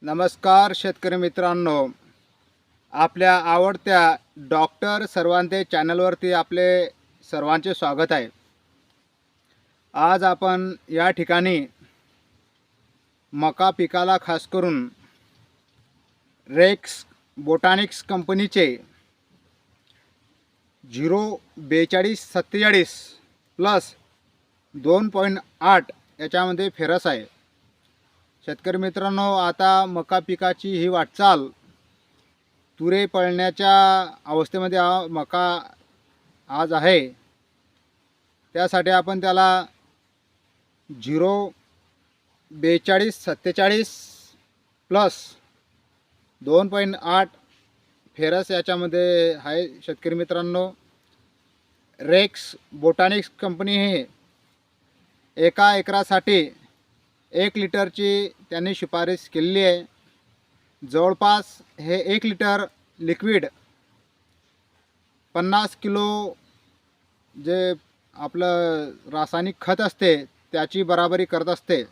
नमस्कार शेतकरी मित्रांनो, आपल्या आवडत्या डॉक्टर सर्वांते चॅनलवरती आपले सर्वांचे स्वागत आहे। आज आपण या ठिकाणी मका पिकाला खास करून रेक्स बोटॅनिक्स कंपनीचे 04247 प्लस 2.8 याच्यामध्ये फेरस आहे। शेतकरी मित्रांनो, आता मका पिकाची ही वाटचाल तुरे पळण्याच्या अवस्थेमध्ये मका आज आहे। त्यासाठी आपण त्याला 04247 प्लस 2.8 फेरस याच्यामध्ये आहे। शेतकरी मित्रांनो, रेक्स बोटॅनिक्स कंपनी हे एका एकरासाठी 1 लिटरची त्यांनी शिफारस केलेली आहे। जवळपास हे 1 लिटर लिक्विड 50 किलो जे आपलं रासायनिक खत असते त्याची बराबरी करत असते।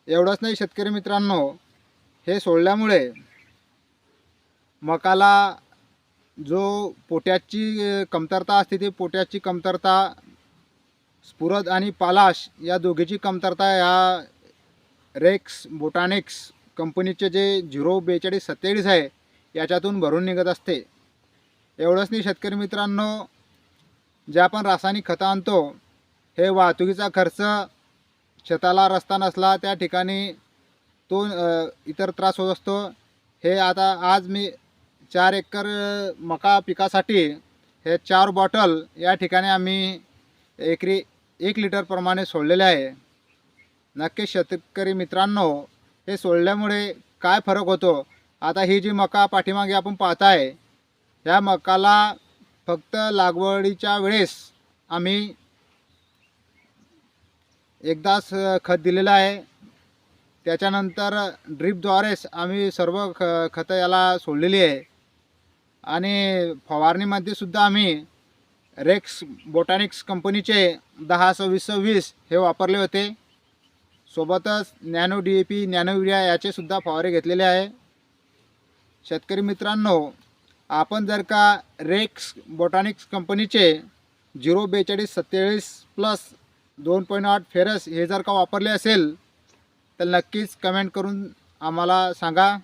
एवढंच नाही शेतकरी मित्रांनो, हे सोडल्यामुळे मकाला जो पोटॅशची कमतरता असते ती पोटॅशची कमतरता, स्फुरद आणि पालाश या दोघीची कमतरता या रेक्स बोटॅनिक्स कंपनीचे जे 04247 आहे याच्यातून भरून निघत असते। एवढंच नाही शेतकरी मित्रांनो, जे आपण रासायनिक खतं आणतो हे वाहतुकीचा खर्च, शेताला रस्ता नसला त्या ठिकाणी तो इतर त्रास होत असतो। हे आता आज मी 4 एकर मका पिकासाठी हे 4 बॉटल या ठिकाणी आम्ही एकरी 1 लिटर प्रमाणे सोडलेले आहे। नक्कीच शेतकरी मित्रांनो, हे सोडल्यामुळे काय फरक होतो, आता ही जी मका पाठीमागे आपण पाहताय ह्या मकाला फक्त लागवडीच्या वेळेस आम्ही एकदाच खत दिलेलं आहे। त्याच्यानंतर ड्रिपद्वारेच आम्ही सर्व खतं याला सोडलेली आहे आणि फवारणीमध्ये सुद्धा आम्ही रेक्स बोटॅनिक्स कंपनीचे 10-26-26 हे वापरले होते। सोबतच नॅनो DAP, नॅनो युरिया याचे सुद्धा फवारे घेतलेले आहे। शेतकरी मित्रांनो, आपण जर का रेक्स बोटॅनिक्स कंपनीचे 04247 प्लस 2.8 फेरस हे जर का वापरले असेल तर नक्कीच कमेंट करून आम्हाला सांगा।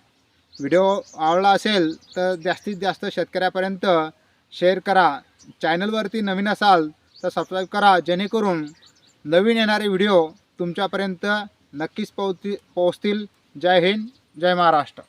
व्हिडिओ आवडला असेल तर जास्तीत जास्त शेतकऱ्यापर्यंत शेअर करा। चॅनलवरती नवीन असाल तर सबस्क्राईब करा, जेणेकरून नवीन येणारे व्हिडिओ तुमच्यापर्यंत नक्कीच पोहोचतील। जय हिंद, जय महाराष्ट्र।